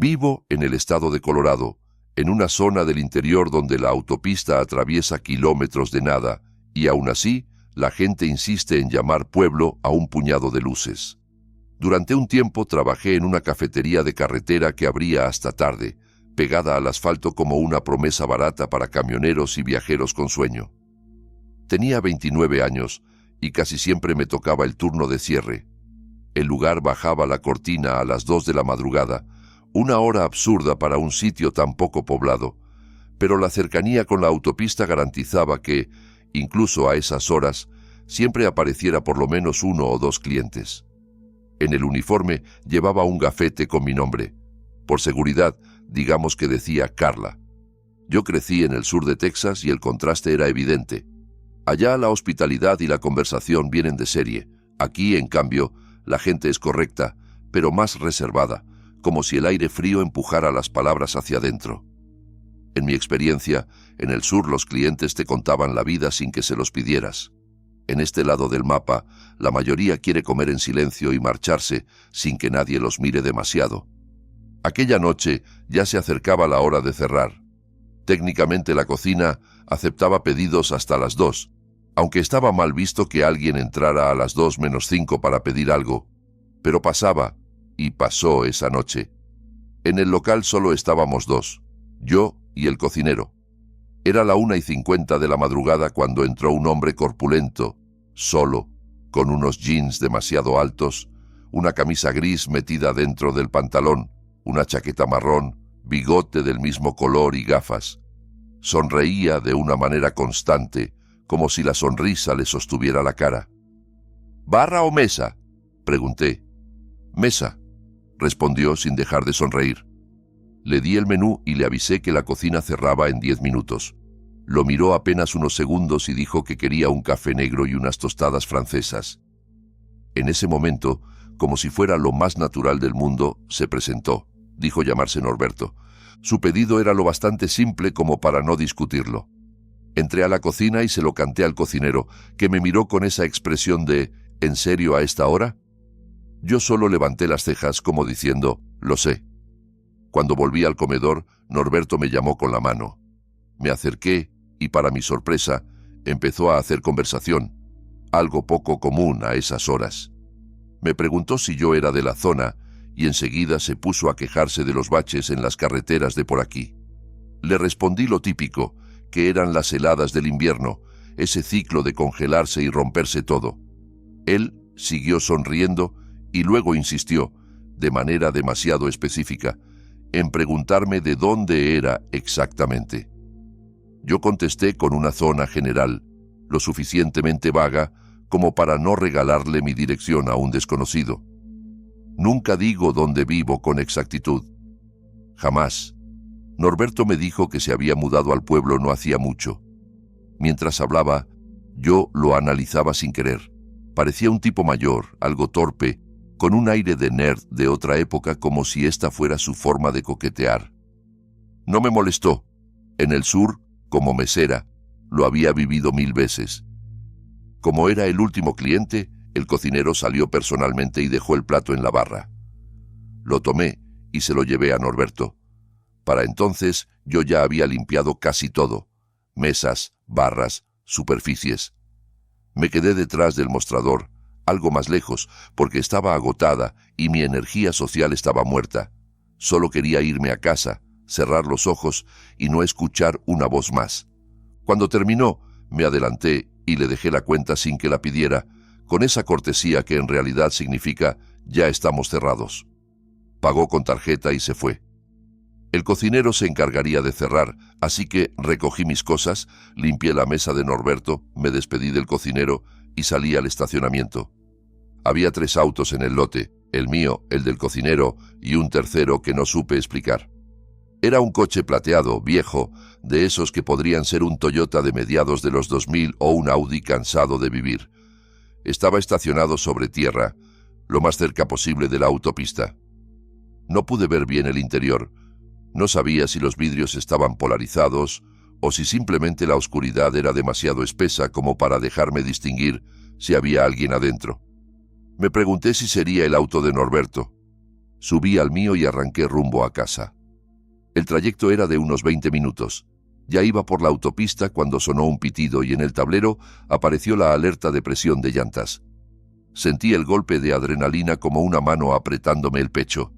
Vivo en el estado de Colorado, en una zona del interior donde la autopista atraviesa kilómetros de nada, y aún así, la gente insiste en llamar pueblo a un puñado de luces. Durante un tiempo trabajé en una cafetería de carretera que abría hasta tarde, pegada al asfalto como una promesa barata para camioneros y viajeros con sueño. Tenía 29 años y casi siempre me tocaba el turno de cierre. El lugar bajaba la cortina a las 2 de la madrugada, una hora absurda para un sitio tan poco poblado, pero la cercanía con la autopista garantizaba que, incluso a esas horas, siempre apareciera por lo menos 1 o 2 clientes. En el uniforme llevaba un gafete con mi nombre. Por seguridad, digamos que decía Carla. Yo crecí en el sur de Texas y el contraste era evidente. Allá la hospitalidad y la conversación vienen de serie. Aquí, en cambio, la gente es correcta, pero más reservada, como si el aire frío empujara las palabras hacia adentro. En mi experiencia, en el sur los clientes te contaban la vida sin que se los pidieras. En este lado del mapa, la mayoría quiere comer en silencio y marcharse sin que nadie los mire demasiado. Aquella noche ya se acercaba la hora de cerrar. Técnicamente la cocina aceptaba pedidos hasta las 2, aunque estaba mal visto que alguien entrara a las 2 menos 5 para pedir algo. Pero pasaba, y pasó esa noche. En el local solo estábamos 2, yo y el cocinero. Era la 1:50 de la madrugada cuando entró un hombre corpulento, solo, con unos jeans demasiado altos, una camisa gris metida dentro del pantalón, una chaqueta marrón, bigote del mismo color y gafas. Sonreía de una manera constante, como si la sonrisa le sostuviera la cara. ¿Barra o mesa?, pregunté. «Mesa», respondió sin dejar de sonreír. Le di el menú y le avisé que la cocina cerraba en 10 minutos. Lo miró apenas unos segundos y dijo que quería un café negro y unas tostadas francesas. En ese momento, como si fuera lo más natural del mundo, se presentó. Dijo llamarse Norberto. Su pedido era lo bastante simple como para no discutirlo. Entré a la cocina y se lo canté al cocinero, que me miró con esa expresión de «¿En serio a esta hora?». Yo solo levanté las cejas como diciendo «Lo sé». Cuando volví al comedor, Norberto me llamó con la mano. Me acerqué y, para mi sorpresa, empezó a hacer conversación, algo poco común a esas horas. Me preguntó si yo era de la zona y enseguida se puso a quejarse de los baches en las carreteras de por aquí. Le respondí lo típico, que eran las heladas del invierno, ese ciclo de congelarse y romperse todo. Él siguió sonriendo y luego insistió, de manera demasiado específica, en preguntarme de dónde era exactamente. Yo contesté con una zona general, lo suficientemente vaga como para no regalarle mi dirección a un desconocido. Nunca digo dónde vivo con exactitud. Jamás. Norberto me dijo que se había mudado al pueblo no hacía mucho. Mientras hablaba, yo lo analizaba sin querer. Parecía un tipo mayor, algo torpe, con un aire de nerd de otra época como si esta fuera su forma de coquetear. No me molestó. En el sur, como mesera, lo había vivido 1000 veces. Como era el último cliente, el cocinero salió personalmente y dejó el plato en la barra. Lo tomé y se lo llevé a Norberto. Para entonces yo ya había limpiado casi todo: mesas, barras, superficies. Me quedé detrás del mostrador, algo más lejos, porque estaba agotada y mi energía social estaba muerta. Solo quería irme a casa, cerrar los ojos y no escuchar una voz más. Cuando terminó, me adelanté y le dejé la cuenta sin que la pidiera, con esa cortesía que en realidad significa «ya estamos cerrados». Pagó con tarjeta y se fue. El cocinero se encargaría de cerrar, así que recogí mis cosas, limpié la mesa de Norberto, me despedí del cocinero y salí al estacionamiento. Había 3 autos en el lote, el mío, el del cocinero y un tercero que no supe explicar. Era un coche plateado, viejo, de esos que podrían ser un Toyota de mediados de los 2000 o un Audi cansado de vivir. Estaba estacionado sobre tierra, lo más cerca posible de la autopista. No pude ver bien el interior. No sabía si los vidrios estaban polarizados o si simplemente la oscuridad era demasiado espesa como para dejarme distinguir si había alguien adentro. Me pregunté si sería el auto de Norberto. Subí al mío y arranqué rumbo a casa. El trayecto era de unos 20 minutos. Ya iba por la autopista cuando sonó un pitido y en el tablero apareció la alerta de presión de llantas. Sentí el golpe de adrenalina como una mano apretándome el pecho.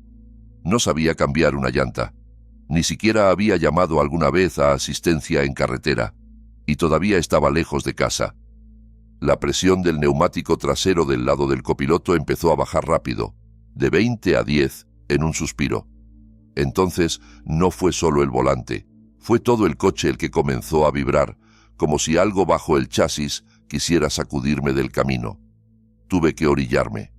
No sabía cambiar una llanta. Ni siquiera había llamado alguna vez a asistencia en carretera. Y todavía estaba lejos de casa. La presión del neumático trasero del lado del copiloto empezó a bajar rápido, de 20 a 10 en un suspiro. Entonces no fue solo el volante, fue todo el coche el que comenzó a vibrar, como si algo bajo el chasis quisiera sacudirme del camino. Tuve que orillarme.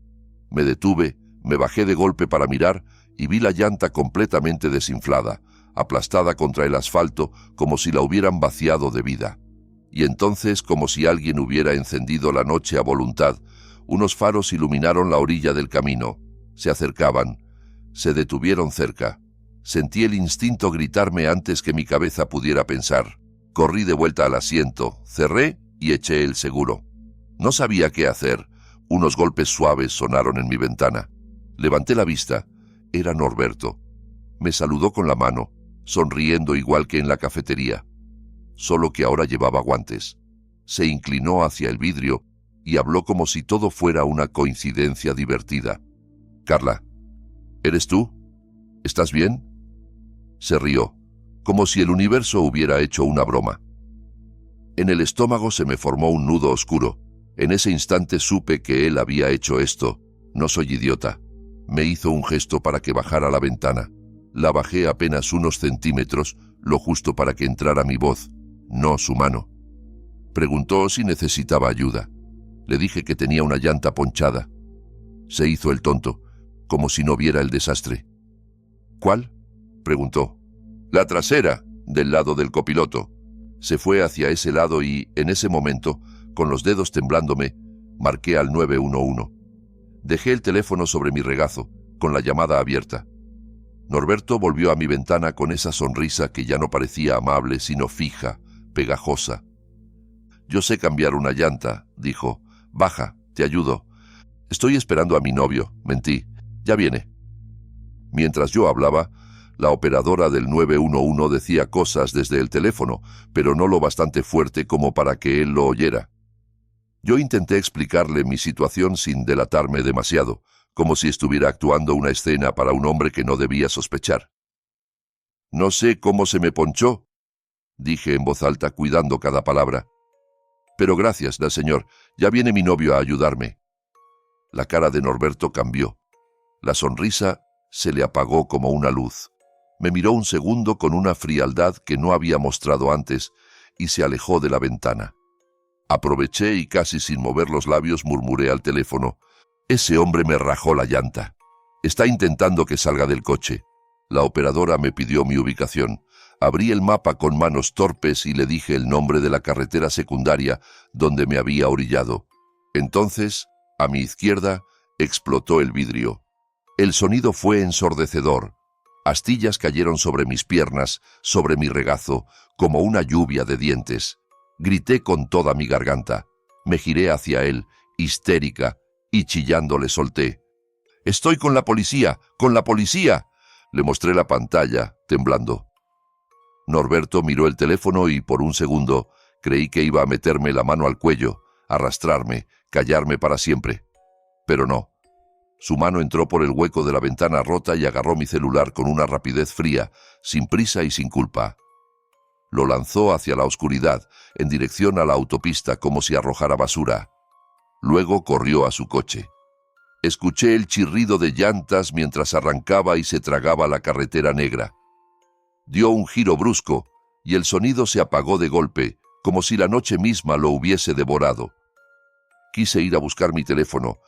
Me detuve, me bajé de golpe para mirar y vi la llanta completamente desinflada, aplastada contra el asfalto como si la hubieran vaciado de vida. Y entonces, como si alguien hubiera encendido la noche a voluntad, unos faros iluminaron la orilla del camino. Se acercaban. Se detuvieron cerca. Sentí el instinto gritarme antes que mi cabeza pudiera pensar. Corrí de vuelta al asiento, cerré y eché el seguro. No sabía qué hacer. Unos golpes suaves sonaron en mi ventana. Levanté la vista. Era Norberto. Me saludó con la mano, sonriendo igual que en la cafetería. Solo que ahora llevaba guantes. Se inclinó hacia el vidrio y habló como si todo fuera una coincidencia divertida. «Carla, ¿eres tú? ¿Estás bien?» Se rió, como si el universo hubiera hecho una broma. En el estómago se me formó un nudo oscuro. En ese instante supe que él había hecho esto. No soy idiota. Me hizo un gesto para que bajara la ventana. La bajé apenas unos centímetros, lo justo para que entrara mi voz, no su mano. Preguntó si necesitaba ayuda. Le dije que tenía una llanta ponchada. Se hizo el tonto, como si no viera el desastre. «¿Cuál?», preguntó. «La trasera, del lado del copiloto». Se fue hacia ese lado y, en ese momento, con los dedos temblándome, marqué al 911. Dejé el teléfono sobre mi regazo, con la llamada abierta. Norberto volvió a mi ventana con esa sonrisa que ya no parecía amable, sino fija, pegajosa. «Yo sé cambiar una llanta», dijo. «Baja, te ayudo. Estoy esperando a mi novio», mentí. «Ya viene». Mientras yo hablaba, la operadora del 911 decía cosas desde el teléfono, pero no lo bastante fuerte como para que él lo oyera. Yo intenté explicarle mi situación sin delatarme demasiado, como si estuviera actuando una escena para un hombre que no debía sospechar. «No sé cómo se me ponchó», dije en voz alta, cuidando cada palabra. «Pero gracias, señor, ya viene mi novio a ayudarme». La cara de Norberto cambió. La sonrisa se le apagó como una luz. Me miró un segundo con una frialdad que no había mostrado antes y se alejó de la ventana. Aproveché y casi sin mover los labios murmuré al teléfono: «Ese hombre me rajó la llanta. Está intentando que salga del coche». La operadora me pidió mi ubicación. Abrí el mapa con manos torpes y le dije el nombre de la carretera secundaria donde me había orillado. Entonces, a mi izquierda, explotó el vidrio. El sonido fue ensordecedor. Astillas cayeron sobre mis piernas, sobre mi regazo, como una lluvia de dientes. Grité con toda mi garganta. Me giré hacia él, histérica, y chillando le solté: «¡Estoy con la policía! ¡Con la policía!». Le mostré la pantalla, temblando. Norberto miró el teléfono y por un segundo creí que iba a meterme la mano al cuello, arrastrarme, callarme para siempre. Pero no. Su mano entró por el hueco de la ventana rota y agarró mi celular con una rapidez fría, sin prisa y sin culpa. Lo lanzó hacia la oscuridad, en dirección a la autopista, como si arrojara basura. Luego corrió a su coche. Escuché el chirrido de llantas mientras arrancaba y se tragaba la carretera negra. Dio un giro brusco y el sonido se apagó de golpe, como si la noche misma lo hubiese devorado. Quise ir a buscar mi teléfono,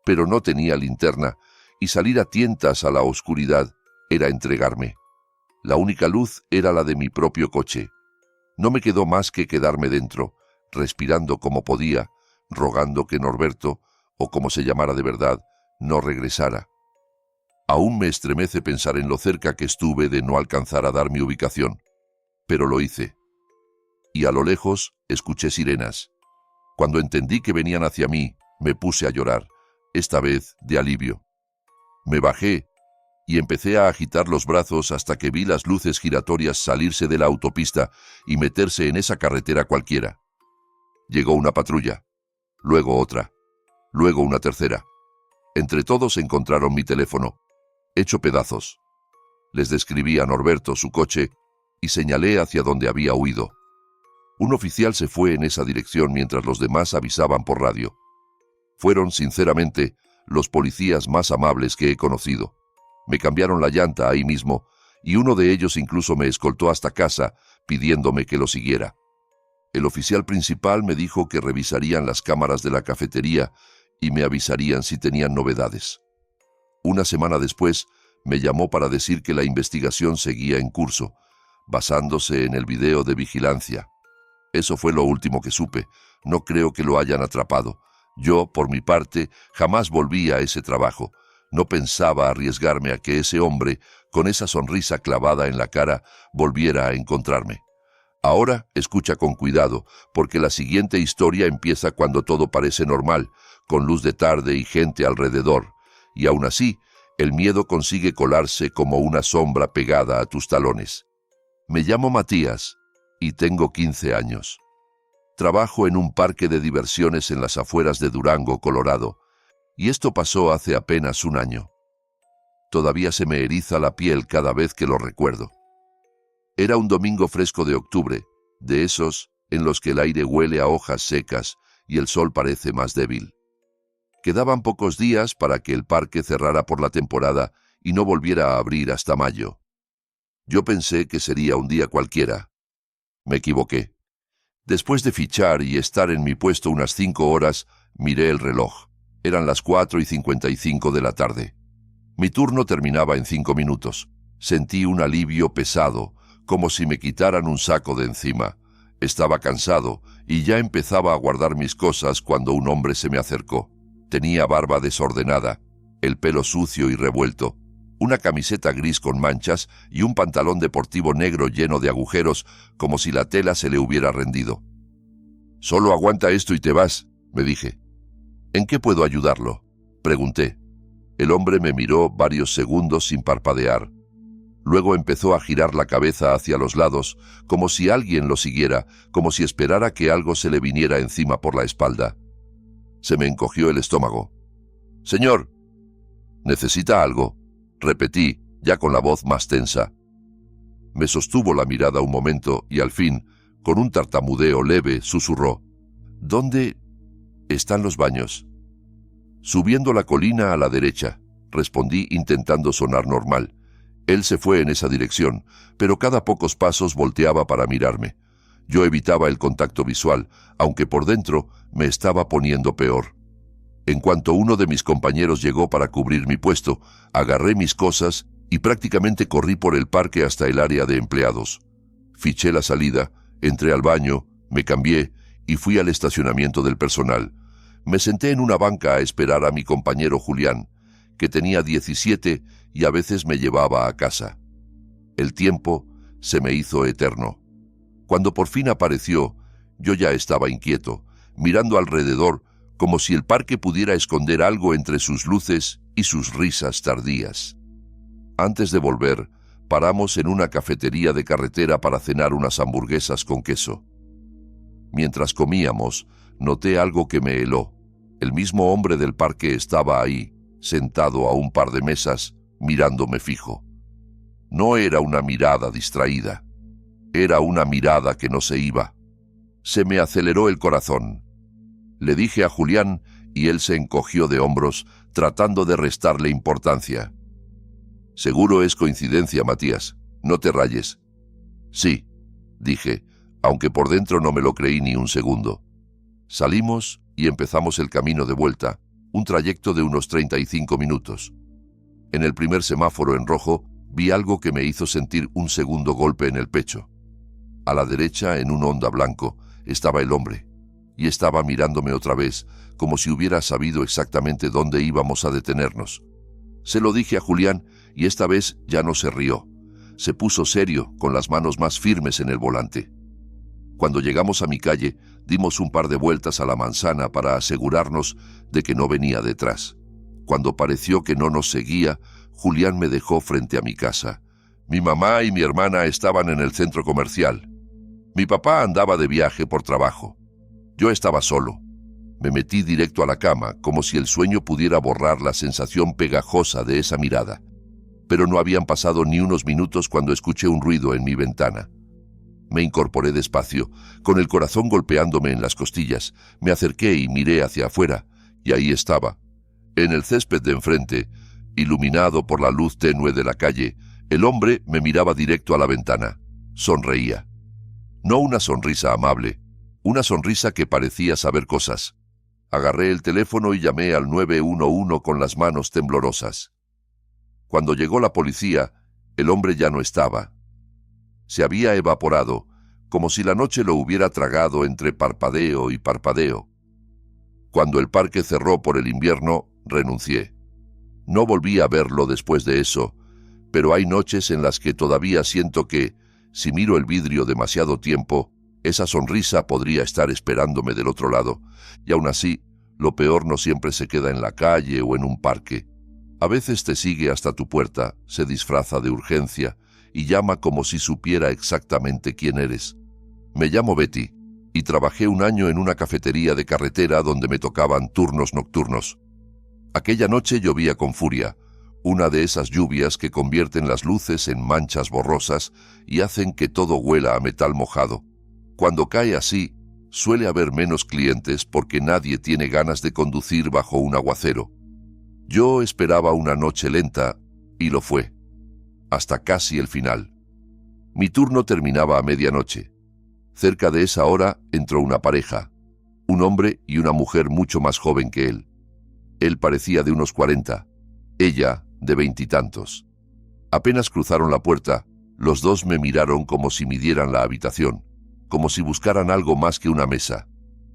pero no tenía linterna, y salir a tientas a la oscuridad era entregarme. La única luz era la de mi propio coche. No me quedó más que quedarme dentro, respirando como podía, rogando que Norberto, o como se llamara de verdad, no regresara. Aún me estremece pensar en lo cerca que estuve de no alcanzar a dar mi ubicación, pero lo hice. Y a lo lejos escuché sirenas. Cuando entendí que venían hacia mí, me puse a llorar, esta vez de alivio. Me bajé y empecé a agitar los brazos hasta que vi las luces giratorias salirse de la autopista y meterse en esa carretera cualquiera. Llegó una patrulla, luego otra, luego una tercera. Entre todos encontraron mi teléfono, hecho pedazos. Les describí a Norberto su coche y señalé hacia donde había huido. Un oficial se fue en esa dirección mientras los demás avisaban por radio. Fueron, sinceramente, los policías más amables que he conocido. Me cambiaron la llanta ahí mismo y uno de ellos incluso me escoltó hasta casa pidiéndome que lo siguiera. El oficial principal me dijo que revisarían las cámaras de la cafetería y me avisarían si tenían novedades. Una semana después, me llamó para decir que la investigación seguía en curso, basándose en el video de vigilancia. Eso fue lo último que supe. No creo que lo hayan atrapado. Yo, por mi parte, jamás volví a ese trabajo. No pensaba arriesgarme a que ese hombre, con esa sonrisa clavada en la cara, volviera a encontrarme. Ahora escucha con cuidado, porque la siguiente historia empieza cuando todo parece normal, con luz de tarde y gente alrededor, y aún así, el miedo consigue colarse como una sombra pegada a tus talones. Me llamo Matías y tengo 15 años. Trabajo en un parque de diversiones en las afueras de Durango, Colorado, y esto pasó hace apenas un año. Todavía se me eriza la piel cada vez que lo recuerdo. Era un domingo fresco de octubre, de esos en los que el aire huele a hojas secas y el sol parece más débil. Quedaban pocos días para que el parque cerrara por la temporada y no volviera a abrir hasta mayo. Yo pensé que sería un día cualquiera. Me equivoqué. Después de fichar y estar en mi puesto unas 5 horas, miré el reloj. Eran las 4:55 de la tarde. Mi turno terminaba en 5 minutos. Sentí un alivio pesado, como si me quitaran un saco de encima. Estaba cansado y ya empezaba a guardar mis cosas cuando un hombre se me acercó. Tenía barba desordenada, el pelo sucio y revuelto, una camiseta gris con manchas y un pantalón deportivo negro lleno de agujeros, como si la tela se le hubiera rendido. «Solo aguanta esto y te vas», me dije. «¿En qué puedo ayudarlo?», pregunté. El hombre me miró varios segundos sin parpadear. Luego empezó a girar la cabeza hacia los lados, como si alguien lo siguiera, como si esperara que algo se le viniera encima por la espalda. Se me encogió el estómago. «Señor, ¿necesita algo?», repetí, ya con la voz más tensa. Me sostuvo la mirada un momento y al fin, con un tartamudeo leve, susurró: «¿Dónde están los baños?». «Subiendo la colina a la derecha», respondí intentando sonar normal. Él se fue en esa dirección, pero cada pocos pasos volteaba para mirarme. Yo evitaba el contacto visual, aunque por dentro me estaba poniendo peor. En cuanto uno de mis compañeros llegó para cubrir mi puesto, agarré mis cosas y prácticamente corrí por el parque hasta el área de empleados. Fiché la salida, entré al baño, me cambié y fui al estacionamiento del personal. Me senté en una banca a esperar a mi compañero Julián, que tenía 17 y a veces me llevaba a casa. El tiempo se me hizo eterno. Cuando por fin apareció, yo ya estaba inquieto, mirando alrededor como si el parque pudiera esconder algo entre sus luces y sus risas tardías. Antes de volver, paramos en una cafetería de carretera para cenar unas hamburguesas con queso. Mientras comíamos, noté algo que me heló. El mismo hombre del parque estaba ahí, sentado a un par de mesas, mirándome fijo. No era una mirada distraída. Era una mirada que no se iba. Se me aceleró el corazón. Le dije a Julián y él se encogió de hombros, tratando de restarle importancia. «Seguro es coincidencia, Matías. No te rayes». «Sí», dije, aunque por dentro no me lo creí ni un segundo. Salimos y empezamos el camino de vuelta, un trayecto de unos 35 minutos. En el primer semáforo en rojo vi algo que me hizo sentir un segundo golpe en el pecho. A la derecha, en un Honda blanco, estaba el hombre, y estaba mirándome otra vez, como si hubiera sabido exactamente dónde íbamos a detenernos. Se lo dije a Julián, y esta vez ya no se rió. Se puso serio, con las manos más firmes en el volante. Cuando llegamos a mi calle, dimos un par de vueltas a la manzana para asegurarnos de que no venía detrás. Cuando pareció que no nos seguía, Julián me dejó frente a mi casa. Mi mamá y mi hermana estaban en el centro comercial. Mi papá andaba de viaje por trabajo. Yo estaba solo. Me metí directo a la cama, como si el sueño pudiera borrar la sensación pegajosa de esa mirada. Pero no habían pasado ni unos minutos cuando escuché un ruido en mi ventana. Me incorporé despacio, con el corazón golpeándome en las costillas. Me acerqué y miré hacia afuera, y ahí estaba. En el césped de enfrente, iluminado por la luz tenue de la calle, el hombre me miraba directo a la ventana. Sonreía. No una sonrisa amable, una sonrisa que parecía saber cosas. Agarré el teléfono y llamé al 911 con las manos temblorosas. Cuando llegó la policía, el hombre ya no estaba. Se había evaporado, como si la noche lo hubiera tragado entre parpadeo y parpadeo. Cuando el parque cerró por el invierno, renuncié. No volví a verlo después de eso, pero hay noches en las que todavía siento que, si miro el vidrio demasiado tiempo, esa sonrisa podría estar esperándome del otro lado, y aún así, lo peor no siempre se queda en la calle o en un parque. A veces te sigue hasta tu puerta, se disfraza de urgencia y llama como si supiera exactamente quién eres. Me llamo Betty y trabajé un año en una cafetería de carretera donde me tocaban turnos nocturnos. Aquella noche llovía con furia, una de esas lluvias que convierten las luces en manchas borrosas y hacen que todo huela a metal mojado. Cuando cae así, suele haber menos clientes porque nadie tiene ganas de conducir bajo un aguacero. Yo esperaba una noche lenta, y lo fue, hasta casi el final. Mi turno terminaba a medianoche. Cerca de esa hora entró una pareja, un hombre y una mujer mucho más joven que él. Él parecía de unos 40, ella de 20 y tantos. Apenas cruzaron la puerta, los dos me miraron como si midieran la habitación, como si buscaran algo más que una mesa.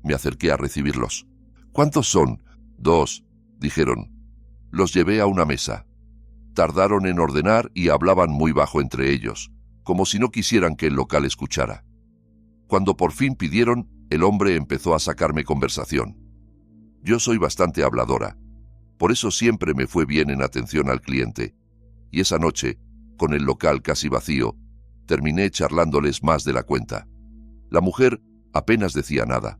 Me acerqué a recibirlos. «¿Cuántos son?» «2», dijeron. Los llevé a una mesa. Tardaron en ordenar y hablaban muy bajo entre ellos, como si no quisieran que el local escuchara. Cuando por fin pidieron, el hombre empezó a sacarme conversación. Yo soy bastante habladora, por eso siempre me fue bien en atención al cliente, y esa noche, con el local casi vacío, terminé charlándoles más de la cuenta. La mujer apenas decía nada.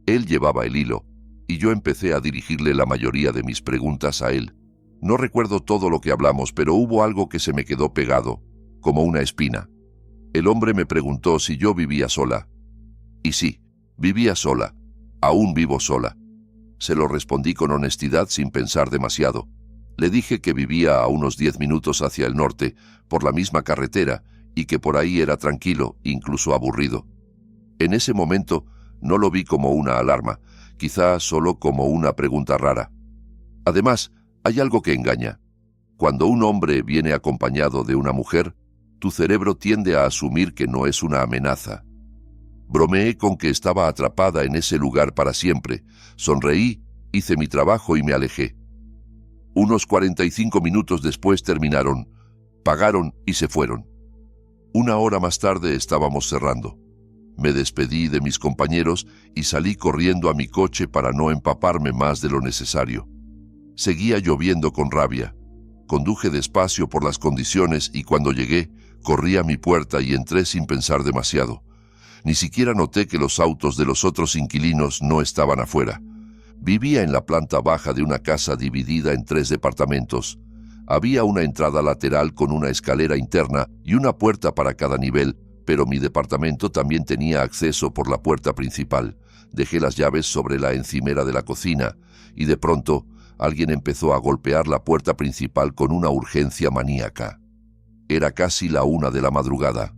Él llevaba el hilo, y yo empecé a dirigirle la mayoría de mis preguntas a él. No recuerdo todo lo que hablamos, pero hubo algo que se me quedó pegado, como una espina. El hombre me preguntó si yo vivía sola. Y sí, vivía sola. Aún vivo sola. Se lo respondí con honestidad sin pensar demasiado. Le dije que vivía a unos 10 minutos hacia el norte, por la misma carretera, y que por ahí era tranquilo, incluso aburrido. En ese momento no lo vi como una alarma, quizá solo como una pregunta rara. Además, hay algo que engaña. Cuando un hombre viene acompañado de una mujer, tu cerebro tiende a asumir que no es una amenaza. Bromeé con que estaba atrapada en ese lugar para siempre, sonreí, hice mi trabajo y me alejé. Unos 45 minutos después terminaron, pagaron y se fueron. Una hora más tarde estábamos cerrando. Me despedí de mis compañeros y salí corriendo a mi coche para no empaparme más de lo necesario. Seguía lloviendo con rabia. Conduje despacio por las condiciones y cuando llegué, corrí a mi puerta y entré sin pensar demasiado. Ni siquiera noté que los autos de los otros inquilinos no estaban afuera. Vivía en la planta baja de una casa dividida en 3 departamentos. Había una entrada lateral con una escalera interna y una puerta para cada nivel, pero mi departamento también tenía acceso por la puerta principal. Dejé las llaves sobre la encimera de la cocina y de pronto alguien empezó a golpear la puerta principal con una urgencia maníaca. Era casi la 1 de la madrugada.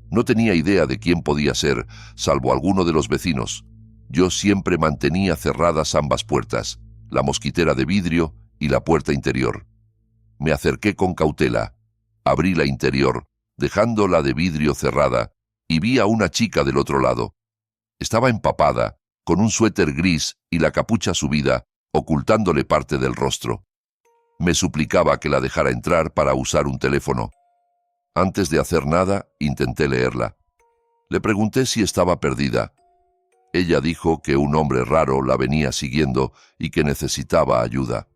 No tenía idea de quién podía ser, salvo alguno de los vecinos. Yo siempre mantenía cerradas ambas puertas, la mosquitera de vidrio y la puerta interior. Me acerqué con cautela, abrí la interior, dejando la de vidrio cerrada, y vi a una chica del otro lado. Estaba empapada, con un suéter gris y la capucha subida, ocultándole parte del rostro. Me suplicaba que la dejara entrar para usar un teléfono. Antes de hacer nada, intenté leerla. Le pregunté si estaba perdida. Ella dijo que un hombre raro la venía siguiendo y que necesitaba ayuda.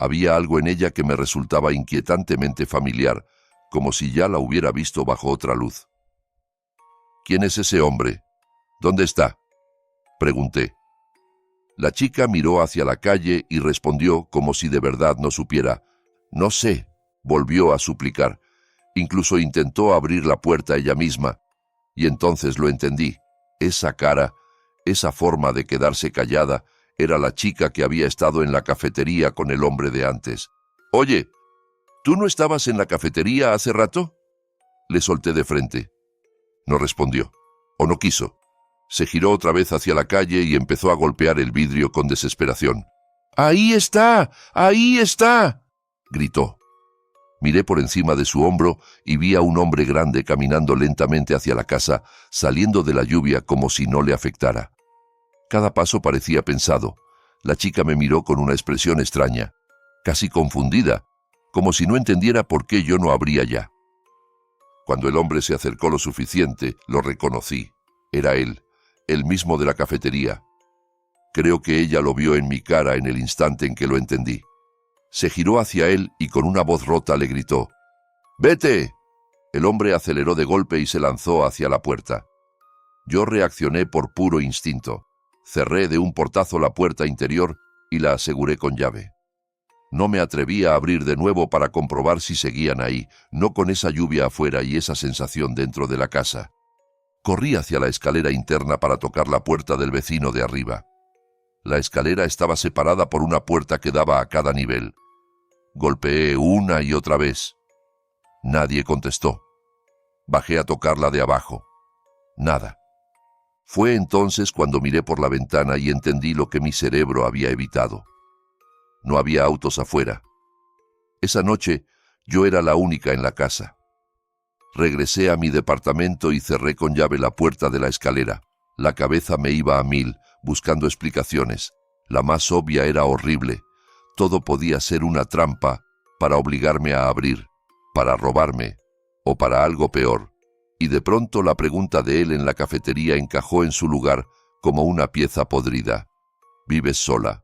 Había algo en ella que me resultaba inquietantemente familiar, como si ya la hubiera visto bajo otra luz. «¿Quién es ese hombre? ¿Dónde está?», pregunté. La chica miró hacia la calle y respondió como si de verdad no supiera. «No sé», volvió a suplicar. Incluso intentó abrir la puerta ella misma. Y entonces lo entendí. Esa cara, esa forma de quedarse callada, era la chica que había estado en la cafetería con el hombre de antes. «Oye, ¿tú no estabas en la cafetería hace rato?», le solté de frente. No respondió, o no quiso. Se giró otra vez hacia la calle y empezó a golpear el vidrio con desesperación. «¡Ahí está! ¡Ahí está!», gritó. Miré por encima de su hombro y vi a un hombre grande caminando lentamente hacia la casa, saliendo de la lluvia como si no le afectara. Cada paso parecía pensado. La chica me miró con una expresión extraña, casi confundida, como si no entendiera por qué yo no abría ya. Cuando el hombre se acercó lo suficiente, lo reconocí. Era él, el mismo de la cafetería. Creo que ella lo vio en mi cara en el instante en que lo entendí. Se giró hacia él y con una voz rota le gritó: «¡Vete!». El hombre aceleró de golpe y se lanzó hacia la puerta. Yo reaccioné por puro instinto. Cerré de un portazo la puerta interior y la aseguré con llave. No me atreví a abrir de nuevo para comprobar si seguían ahí, no con esa lluvia afuera y esa sensación dentro de la casa. Corrí hacia la escalera interna para tocar la puerta del vecino de arriba. La escalera estaba separada por una puerta que daba a cada nivel. Golpeé una y otra vez. Nadie contestó. Bajé a tocar la de abajo. Nada. Fue entonces cuando miré por la ventana y entendí lo que mi cerebro había evitado. No había autos afuera. Esa noche yo era la única en la casa. Regresé a mi departamento y cerré con llave la puerta de la escalera. La cabeza me iba a mil, buscando explicaciones. La más obvia era horrible. Todo podía ser una trampa para obligarme a abrir, para robarme, o para algo peor. Y de pronto la pregunta de él en la cafetería encajó en su lugar como una pieza podrida. «¿Vives sola?».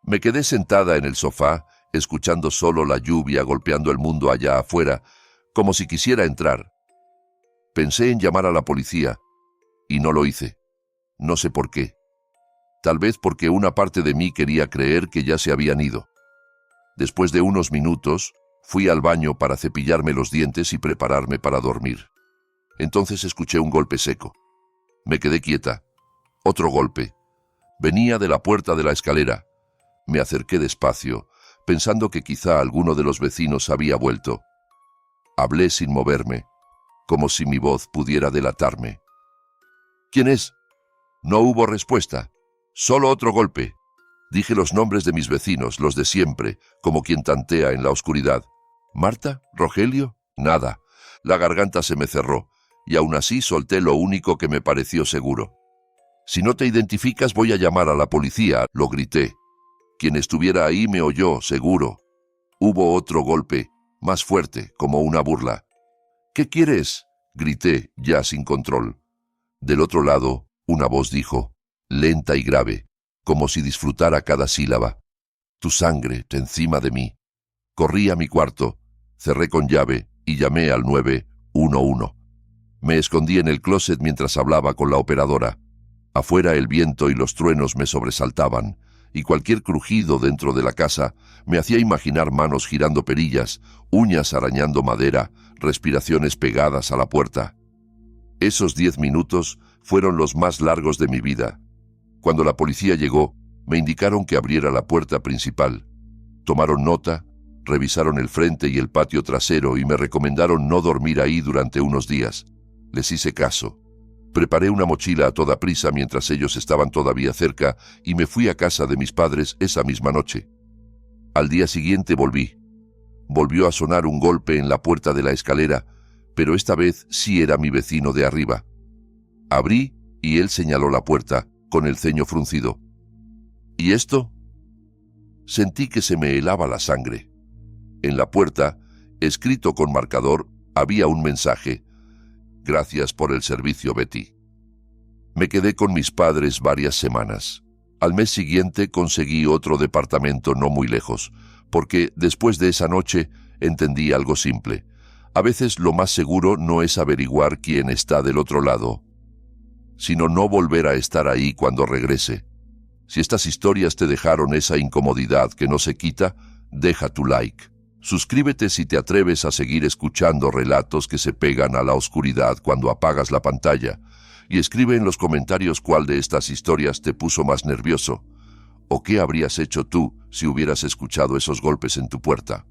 Me quedé sentada en el sofá, escuchando solo la lluvia golpeando el mundo allá afuera, como si quisiera entrar. Pensé en llamar a la policía, y no lo hice. No sé por qué. Tal vez porque una parte de mí quería creer que ya se habían ido. Después de unos minutos, fui al baño para cepillarme los dientes y prepararme para dormir. Entonces escuché un golpe seco. Me quedé quieta. Otro golpe. Venía de la puerta de la escalera. Me acerqué despacio, pensando que quizá alguno de los vecinos había vuelto. Hablé sin moverme, como si mi voz pudiera delatarme. «¿Quién es?». No hubo respuesta. Solo otro golpe. Dije los nombres de mis vecinos, los de siempre, como quien tantea en la oscuridad. «¿Marta? ¿Rogelio?». Nada. La garganta se me cerró, y aún así solté lo único que me pareció seguro. «Si no te identificas, voy a llamar a la policía», lo grité. Quien estuviera ahí me oyó, seguro. Hubo otro golpe, más fuerte, como una burla. «¿Qué quieres?», grité, ya sin control. Del otro lado, una voz dijo, lenta y grave, como si disfrutara cada sílaba: «Tu sangre encima de mí». Corrí a mi cuarto, cerré con llave y llamé al 911. Me escondí en el closet mientras hablaba con la operadora. Afuera el viento y los truenos me sobresaltaban, y cualquier crujido dentro de la casa me hacía imaginar manos girando perillas, uñas arañando madera, respiraciones pegadas a la puerta. Esos 10 minutos fueron los más largos de mi vida. Cuando la policía llegó, me indicaron que abriera la puerta principal. Tomaron nota, revisaron el frente y el patio trasero y me recomendaron no dormir ahí durante unos días. Les hice caso. Preparé una mochila a toda prisa mientras ellos estaban todavía cerca y me fui a casa de mis padres esa misma noche. Al día siguiente volví. Volvió a sonar un golpe en la puerta de la escalera, pero esta vez sí era mi vecino de arriba. Abrí y él señaló la puerta, con el ceño fruncido. ¿Y esto? Sentí que se me helaba la sangre. En la puerta, escrito con marcador, había un mensaje: «Gracias por el servicio, Betty». Me quedé con mis padres varias semanas. Al mes siguiente conseguí otro departamento no muy lejos. porque después de esa noche entendí algo simple. A veces lo más seguro no es averiguar quién está del otro lado, sino no volver a estar ahí cuando regrese. Si estas historias te dejaron esa incomodidad que no se quita, deja tu like. Suscríbete si te atreves a seguir escuchando relatos que se pegan a la oscuridad cuando apagas la pantalla, y escribe en los comentarios cuál de estas historias te puso más nervioso, o qué habrías hecho tú si hubieras escuchado esos golpes en tu puerta.